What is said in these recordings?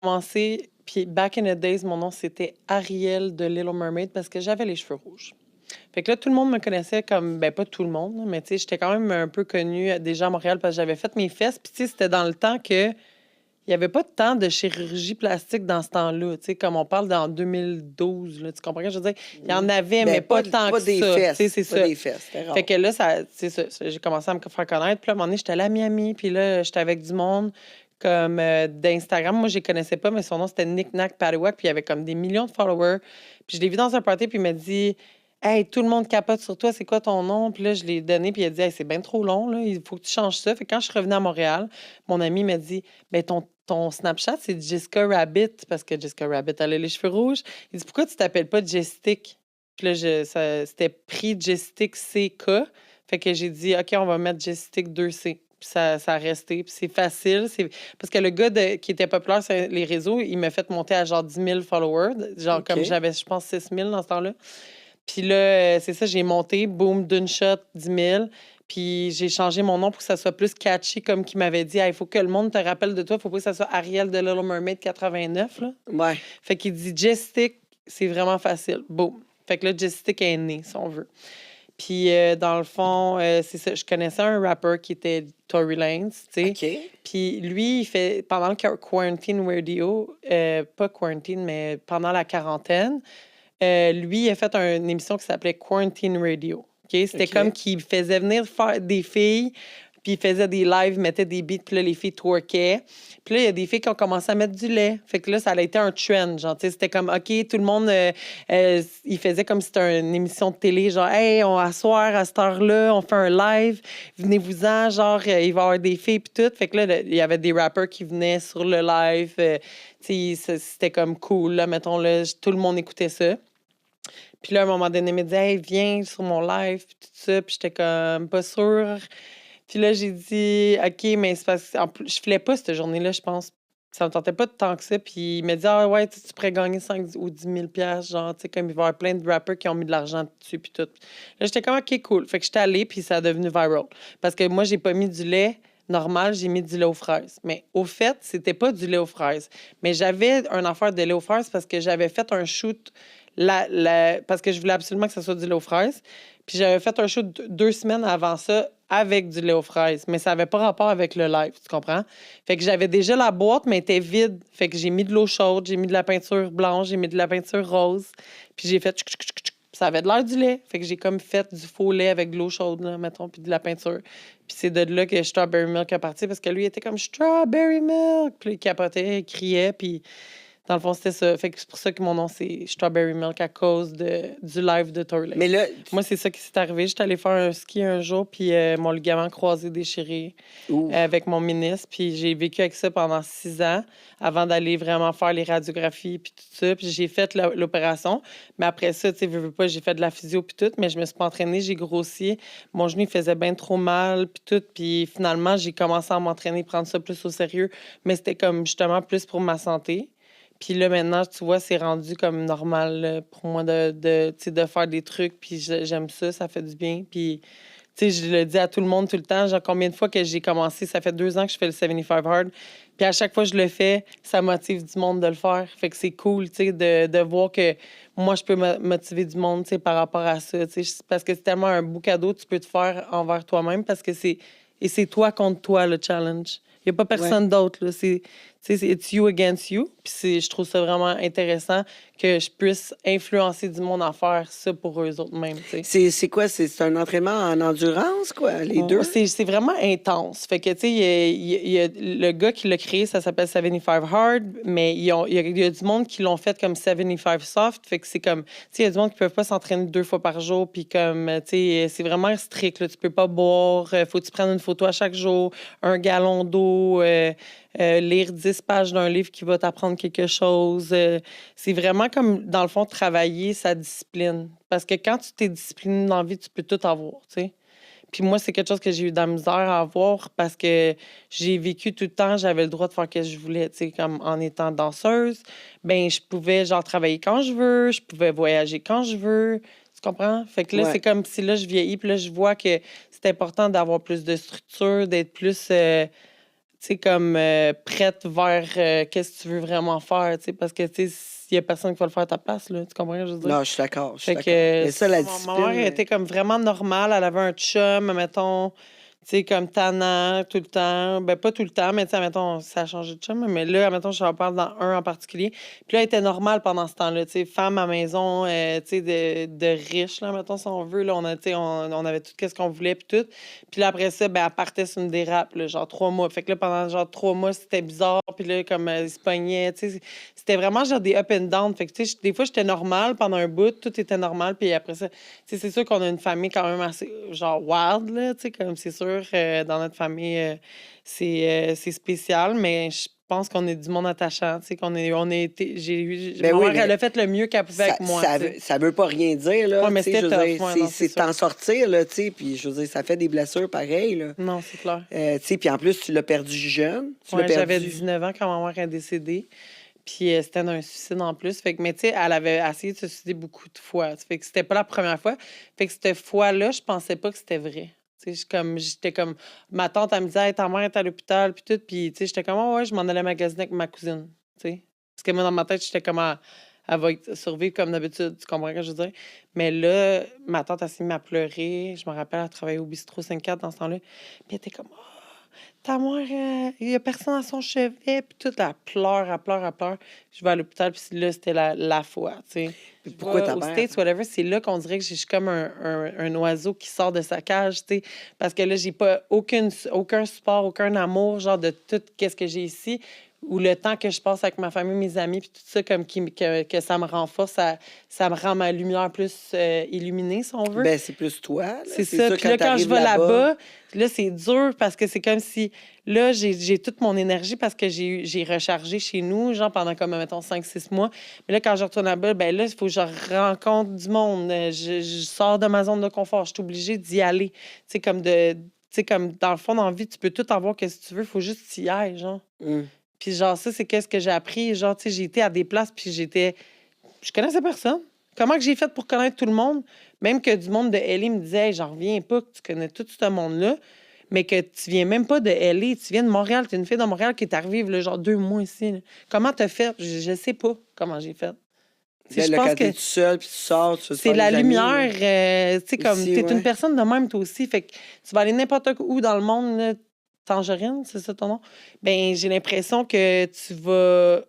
commencé, puis back in the days, mon nom, c'était Ariel de Little Mermaid parce que j'avais les cheveux rouges. Fait que là, tout le monde me connaissait comme, ben pas tout le monde, là, mais tu sais, j'étais quand même un peu connue déjà à Montréal parce que j'avais fait mes fesses. Puis tu sais, c'était dans le temps que il y avait pas tant de chirurgie plastique dans ce temps-là. Tu sais, comme on parle dans 2012, là, tu comprends ce que je veux dire? Il y en avait, mais Ben, pas tant pas que des ça. Tu sais, fesses. c'est Pas ça. des fesses. C'était Fait rare. que là, c'est ça. J'ai commencé à me faire connaître. Puis là, à un moment donné, j'étais allée à Miami. Puis là, j'étais avec du monde comme d'Instagram. Moi, je les connaissais pas, mais son nom, c'était Nick Nack Paddywhack. Puis il y avait comme des millions de followers. Puis je l'ai vu dans un party, puis il m'a dit Hey, tout le monde capote sur toi, c'est quoi ton nom? Puis là, je l'ai donné, puis il a dit Hey, c'est bien trop long, là. Il faut que tu changes ça. Fait que quand je suis revenue à Montréal, mon ami m'a dit Ben, ton Snapchat, c'est Jessica Rabbit, parce que Jessica Rabbit, elle a les cheveux rouges. Il dit Pourquoi tu t'appelles pas Jestic? Puis là, c'était pris Jestic CK. Fait que j'ai dit, OK, on va mettre Jestic 2C. Puis ça a resté. Puis c'est facile. Parce que le gars qui était populaire sur les réseaux, il m'a fait monter à genre 10 000 followers. Genre OK. comme j'avais, je pense, 6 000 dans ce temps-là. Puis là, c'est ça, j'ai monté, boum, d'une shot, 10 000. Puis j'ai changé mon nom pour que ça soit plus catchy, comme qu'il m'avait dit. Il faut que le monde te rappelle de toi. Il faut pas que ça soit Ariel de Little Mermaid 89. Là. Ouais. Fait qu'il dit Jestic, c'est vraiment facile. Boum. Fait que là, Jestic est né, si on veut. Puis, dans le fond, c'est ça. Je connaissais un rappeur qui était Tory Lanez, tu sais. OK. Puis lui, il fait, pendant le quarantine radio, pas quarantine, mais pendant la quarantaine, lui, il a fait une émission qui s'appelait Quarantine Radio. OK? C'était OK. comme qu'il faisait venir faire des filles, puis il faisait des lives, mettait des beats, puis là, les filles twerkaient. Puis là, il y a des filles qui ont commencé à mettre du lait. Fait que là, ça a été un trend. Genre, tu sais, c'était comme, OK, tout le monde, il faisait comme si c'était une émission de télé. Genre, hey, on asseoir à cette heure-là, on fait un live, venez-vous-en. Genre, il va y avoir des filles, puis tout. Fait que là, il y avait des rappers qui venaient sur le live. Tu sais, c'était comme cool, là, mettons, là, tout le monde écoutait ça. Puis là, à un moment donné, il me dit Hey, viens sur mon live, puis tout ça. Puis j'étais comme pas sûre. Puis là, j'ai dit OK, mais c'est parce que en plus, je filais pas cette journée-là, je pense. Ça me tentait pas de tant que ça. Puis il m'a dit Ah ouais, tu pourrais gagner 5 ou 10 000 genre, tu sais, comme il va y avoir plein de rappers qui ont mis de l'argent dessus, puis tout. Là, j'étais comme OK, cool. Fait que j'étais allée, puis ça a devenu viral. Parce que moi, j'ai pas mis du lait normal, j'ai mis du lait aux fraises. Mais au fait, c'était pas du lait aux fraises. Mais j'avais un affaire de lait aux fraises parce que j'avais fait un shoot parce que je voulais absolument que ça soit du lait aux fraises. Puis j'avais fait un shoot 2 semaines avant ça avec du lait aux fraises, mais ça n'avait pas rapport avec le live, tu comprends? Fait que j'avais déjà la boîte, mais elle était vide. Fait que j'ai mis de l'eau chaude, j'ai mis de la peinture blanche, j'ai mis de la peinture rose. Puis j'ai fait tchic, tchic, tchic, tchic. Ça avait de l'air du lait. Fait que j'ai comme fait du faux lait avec de l'eau chaude, là, mettons, puis de la peinture. Puis c'est de là que Strawberry Milk est parti parce que lui, il était comme Strawberry Milk. Puis il capotait, il criait, puis dans le fond, c'était ça. Fait que c'est pour ça que mon nom, c'est Strawberry Milk à cause du live de Tory Mais Lanez. là, Moi, c'est ça qui s'est arrivé. J'étais allée faire un ski un jour, puis mon ligament croisé déchiré ouh, avec mon ministre. Puis j'ai vécu avec ça pendant 6 ans avant d'aller vraiment faire les radiographies, puis tout ça. Puis j'ai fait l'opération. Mais après ça, tu sais, veux pas, j'ai fait de la physio, puis tout. Mais je me suis pas entraînée, j'ai grossi. Mon genou, il faisait bien trop mal, puis tout. Puis finalement, j'ai commencé à m'entraîner, prendre ça plus au sérieux. Mais c'était comme justement plus pour ma santé. Puis là, maintenant, tu vois, c'est rendu comme normal là, pour moi tu sais, de faire des trucs. Puis j'aime ça, ça fait du bien. Puis, tu sais, je le dis à tout le monde tout le temps. Genre, combien de fois que j'ai commencé, ça fait 2 ans que je fais le 75 Hard. Puis à chaque fois que je le fais, ça motive du monde de le faire. Fait que c'est cool, tu sais, de voir que moi, je peux motiver du monde, tu sais, par rapport à ça. Tu sais, parce que c'est tellement un beau cadeau que tu peux te faire envers toi-même parce que c'est toi contre toi, le challenge. Il n'y a pas ouais. personne d'autre, là. Tu sais, c'est it's you against you. Puis je trouve ça vraiment intéressant que je puisse influencer du monde à faire ça pour eux autres mêmes, tu sais. C'est quoi? C'est un entraînement en endurance, quoi, les deux? C'est vraiment intense. Fait que, tu sais, il y a le gars qui l'a créé, ça s'appelle 75 Hard, mais il y a du monde qui l'ont fait comme 75 Soft. Fait que c'est comme, tu sais, il y a du monde qui ne peuvent pas s'entraîner 2 fois par jour. Puis comme, tu sais, c'est vraiment strict, là. Tu peux pas boire. Faut que tu prennes une photo à chaque jour, un gallon d'eau, lire 10 pages d'un livre qui va t'apprendre quelque chose. C'est vraiment comme, dans le fond, travailler sa discipline. Parce que quand tu t'es discipliné dans la vie, tu peux tout avoir, tu sais. Puis moi, c'est quelque chose que j'ai eu de la misère à avoir parce que j'ai vécu tout le temps, j'avais le droit de faire ce que je voulais, tu sais, comme en étant danseuse. Ben je pouvais, genre, travailler quand je veux, je pouvais voyager quand je veux. Tu comprends? Fait que là, c'est Ouais. comme si là, je vieillis, puis là, je vois que c'est important d'avoir plus de structure, d'être plus sais, comme prête vers qu'est-ce que tu veux vraiment faire, tu sais, parce que, tu sais, il y a personne qui va le faire à ta place, là. Tu comprends ce que je veux dire? Non, je suis d'accord, je suis Fait d'accord. que Mais ça, la ma discipline... mère était comme vraiment normale. Elle avait un chum, mettons, tu sais, comme tannant tout le temps. Ben, pas tout le temps, mais tu sais, mettons, ça a changé de chum. Mais là, mettons, je parle dans un en particulier. Puis là, elle était normale pendant ce temps-là, tu sais, femme à maison, tu sais, de riche, là, mettons, si on veut. Là, tu sais, on avait tout ce qu'on voulait, puis tout. Puis là, après ça, ben, elle partait sur une dérape, là, genre 3 mois. Fait que là, pendant genre 3 mois, c'était bizarre. Puis là, comme elle se pognait, tu sais, c'était vraiment genre des up and down. Fait que, tu sais, des fois, j'étais normale pendant un bout, tout était normal. Puis après ça, tu sais, c'est sûr qu'on a une famille quand même assez, genre, wild, là, tu sais, comme c'est sûr, dans notre famille, c'est spécial, mais je pense qu'on est du monde attachant, tu sais, on a été, Ben ma oui, mère, elle mais a fait le mieux qu'elle pouvait ça, avec moi, ça, tu veut, sais. ça veut pas rien dire, là. Ouais, mais Tu sais, c'était je veux tough, dire, ouais, non, c'est c'est sûr. t'en sortir, là, tu sais. Puis, je veux dire, ça fait des blessures pareilles, là. Non, c'est clair. Tu sais, puis en plus, tu l'as perdu jeune. Tu l'as Ouais, j'avais perdu. 19 ans quand ma mère est décédée. Puis c'était d'un suicide en plus. Fait que, mais tu sais, elle avait essayé de se suicider beaucoup de fois. Fait que c'était pas la première fois. Fait que cette fois-là, je pensais pas que c'était vrai. Tu sais, j'étais comme... Ma tante, elle me disait, hey, ta mère est à l'hôpital, puis tout. Puis, tu sais, j'étais comme, oh, ouais, je m'en allais magasiner avec ma cousine. Tu sais. Parce que moi, dans ma tête, j'étais comme, ah, elle va survivre comme d'habitude. Tu comprends ce que je veux dire? Mais là, ma tante, elle s'est mise à pleurer. Je me rappelle, elle travaillait au bistrot 5-4 dans ce temps-là. Puis elle était comme, ta mère, il n'y a personne à son chevet. Puis toute, elle pleure, elle pleure, elle pleure. Je vais à l'hôpital, puis là, c'était la foi, tu sais. Puis Je pourquoi vais ta aux mère? States, whatever, c'est là qu'on dirait que je suis comme un oiseau qui sort de sa cage, tu sais. Parce que là, j'ai pas aucun support, aucun amour, genre de tout ce que j'ai ici. Ou le temps que je passe avec ma famille, mes amis, puis tout ça, comme que ça me renforce, ça me rend ma lumière plus illuminée, si on veut. Ben, c'est plus toi, là. C'est C'est ça. sûr, Puis là, quand je t'arrives vais là-bas, là, c'est dur parce que c'est comme si, là, j'ai toute mon énergie parce que j'ai rechargé chez nous, genre pendant comme, mettons, 5-6 mois. Mais là, quand je retourne là-bas, ben là, il faut que je rencontre du monde. Je sors de ma zone de confort. Je suis obligée d'y aller. Tu sais, comme dans le fond, dans la vie, tu peux tout avoir que si tu veux, il faut juste t'y ailles, genre. Hum. Puis genre, ça, c'est qu'est-ce que j'ai appris. Genre, tu sais, j'ai été à des places, puis je connaissais personne. Comment que j'ai fait pour connaître tout le monde? Même que du monde de LA me disait, hey, j'en reviens pas que tu connais tout ce monde-là, mais que tu viens même pas de LA, tu viens de Montréal. Tu es une fille de Montréal qui est arrivée, là, genre 2 mois ici. Là. Comment t'as fait? Je sais pas comment j'ai fait. Tu sais, Ben, je là, pense quand que t'es tout seul, puis tu sors, tu veux te c'est faire la des amis, là. lumière. Tu sais, comme, Aussi, t'es ouais. une personne de même, toi aussi. Fait que tu vas aller n'importe où dans le monde, là, Tangerine, c'est ça ton nom? Ben, j'ai l'impression que tu vas.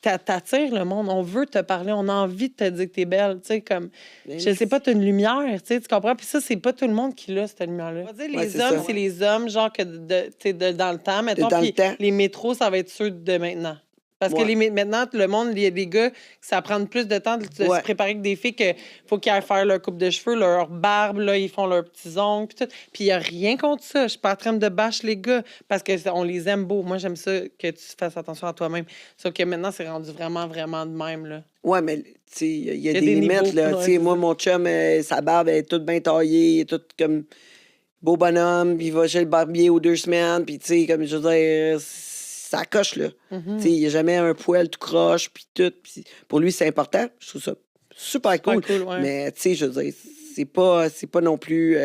T'attires le monde. On veut te parler. On a envie de te dire que t'es belle. Tu sais, comme. Ben, Je sais pas, t'as une lumière. Tu sais, tu comprends? Puis ça, c'est pas tout le monde qui l'a, cette lumière-là. On va dire Ouais, les c'est hommes, ça. c'est les hommes, genre, que tu sais, dans le temps, mettons. dans le Puis temps. les métros, ça va être ceux de maintenant. Parce que Ouais. maintenant, le monde, il y a des gars, ça prend plus de temps de Ouais. se préparer que des filles qu'il faut qu'ils aillent faire leur coupe de cheveux, leur barbe, là, ils font leurs petits ongles, puis tout. Puis il n'y a rien contre ça. Je suis pas en train de bâcher les gars parce qu'on les aime beaux. Moi, j'aime ça que tu fasses attention à toi-même. Sauf que maintenant, c'est rendu vraiment, vraiment de même, là. Ouais, mais tu sais, il y a des des limites, niveaux, là. ouais, Tu sais, c'est moi, ça. mon chum, sa barbe, elle est toute bien taillée, il est toute comme beau bonhomme, puis il va chez le barbier aux 2 semaines, puis tu sais, comme je veux dire, ça coche, là. Mm-hmm. Tu sais, il n'y a jamais un poil tout croche, puis tout. Puis pour lui, c'est important. Je trouve ça super cool. Ouais. Mais tu sais, je veux dire, c'est pas non plus.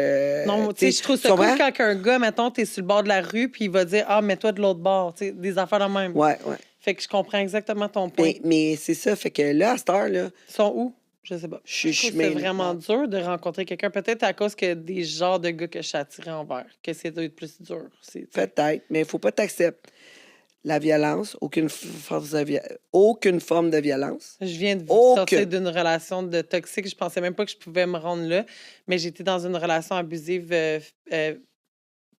Non, tu sais, je trouve ça tu cool comprends? quand un gars, mettons, t'es sur le bord de la rue, puis il va dire, ah, mets-toi de l'autre bord. Tu sais, des affaires de même. Ouais, ouais. Fait que je comprends exactement ton point. Mais c'est ça, fait que là, à cette heure, là, Ils sont où? Je sais pas. je Je suis trouve que c'est mêlé. vraiment dur de rencontrer quelqu'un. Peut-être à cause que des genres de gars que je suis attirée envers, que c'est d'être plus dur. Peut-être, mais il faut pas t'accepter la violence, aucune forme de violence. Je viens de Aucune. sortir d'une relation de toxique. Je pensais même pas que je pouvais me rendre là. Mais j'étais dans une relation abusive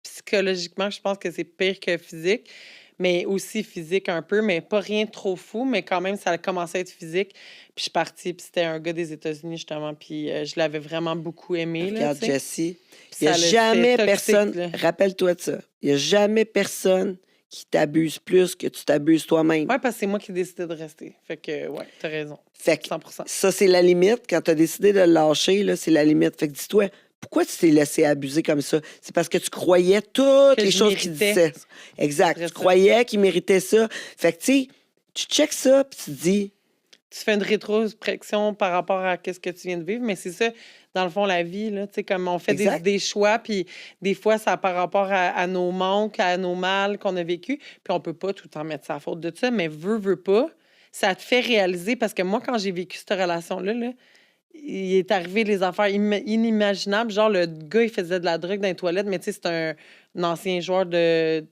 psychologiquement. Je pense que c'est pire que physique. Mais aussi physique un peu, mais pas rien de trop fou. Mais quand même, ça a commencé à être physique. Puis je suis partie, puis c'était un gars des États-Unis, justement. Puis je l'avais vraiment beaucoup aimé. Là, Regarde, tu sais. Jessie, il Puis n'y a ça jamais c'était toxique, personne, là. rappelle-toi de ça, il n'y a jamais personne qui t'abuse plus que tu t'abuses toi-même. Ouais, parce que c'est moi qui ai décidé de rester. Fait que, ouais, t'as raison. Fait que 100%. ça, c'est la limite. Quand tu as décidé de le lâcher, là, c'est la limite. Fait que dis-toi, pourquoi tu t'es laissé abuser comme ça? C'est parce que tu croyais toutes Que les je choses qu'il méritais. disait. Exact. C'est Tu ça. croyais qu'il méritait ça. Fait que, tu sais, tu checkes ça, puis tu te dis, tu fais une rétrospection par rapport à ce que tu viens de vivre, mais c'est ça, dans le fond, la vie, là, tu sais, comme on fait des choix, puis des fois, ça a par rapport à nos manques, à nos mal qu'on a vécu, puis on peut pas tout le temps mettre sa faute de ça, mais veut pas, ça te fait réaliser, parce que moi, quand j'ai vécu cette relation-là, là, il est arrivé des affaires inimaginables. Genre, le gars, il faisait de la drogue dans les toilettes, mais tu sais, c'est un ancien joueur de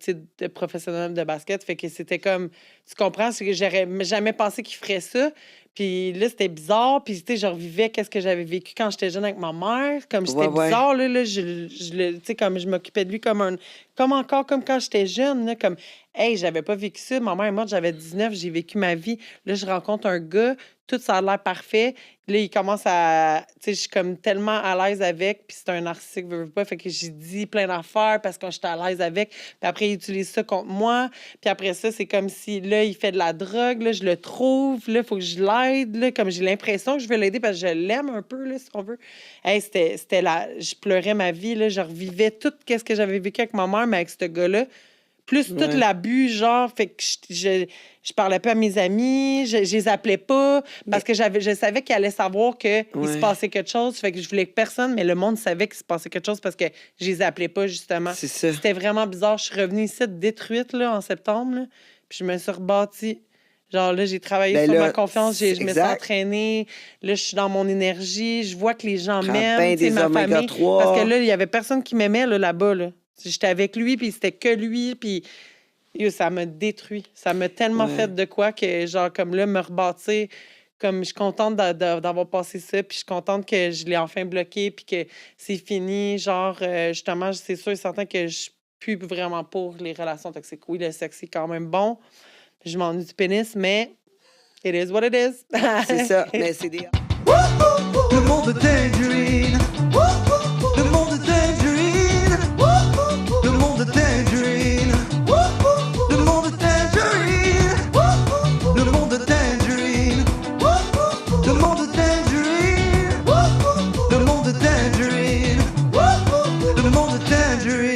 professionnel de basket. Fait que c'était comme... Tu comprends? C'est que j'aurais jamais pensé qu'il ferait ça. Puis là, c'était bizarre. Puis, tu sais, je revivais qu'est-ce que j'avais vécu quand j'étais jeune avec ma mère. Comme j'étais bizarre, là tu sais, comme je m'occupais de lui comme encore comme quand j'étais jeune, là, comme... Hey, j'avais pas vécu ça. Ma mère est morte, j'avais 19, j'ai vécu ma vie. Là, je rencontre un gars, tout ça a l'air parfait. Là, il commence à... Tu sais, je suis comme tellement à l'aise avec, puis c'est un narcissique, veut pas. Fait que j'ai dit plein d'affaires parce que j'étais à l'aise avec. Puis après, il utilise ça contre moi. Puis après ça, c'est comme si, là, il fait de la drogue, là, je le trouve, là, il faut que je l'aide, là, comme j'ai l'impression que je veux l'aider parce que je l'aime un peu, là, si on veut. Hey, c'était là... Je pleurais ma vie, là, je revivais tout ce que j'avais vécu avec ma mère, mais avec ce gars-là. Plus tout l'abus, genre, fait que je parlais pas à mes amis, je les appelais pas, parce que je savais qu'ils allaient savoir qu'il se passait quelque chose, fait que je voulais que personne, mais le monde savait qu'il se passait quelque chose parce que je les appelais pas, justement. C'est ça. C'était vraiment bizarre. Je suis revenue ici détruite, là, en septembre, là, puis je me suis rebâtie. Genre, là, j'ai travaillé sur ma confiance, je me suis entraînée, là, je suis dans mon énergie, je vois que les gens m'aiment, tu sais, ma famille. Parce que là, il y avait personne qui m'aimait, là-bas, là. J'étais avec lui, puis c'était que lui, puis ça m'a détruit. Ça m'a tellement fait de quoi que, genre, comme là, me rebâtir, comme je suis contente d'avoir passé ça, puis je suis contente que je l'ai enfin bloqué, puis que c'est fini. Genre, justement, c'est sûr et certain que je suis plus vraiment pour les relations toxiques. Oui, le sexe, c'est quand même bon. Je m'ennuie du pénis, mais it is what it is. C'est ça, mais c'est des... Le monde est tangerine. Le monde est tangerine. Le monde est tangerine. Le monde est tangerine. Le monde est tangerine. Le monde est tangerine. Le monde est tangerine. Le monde est tangerine.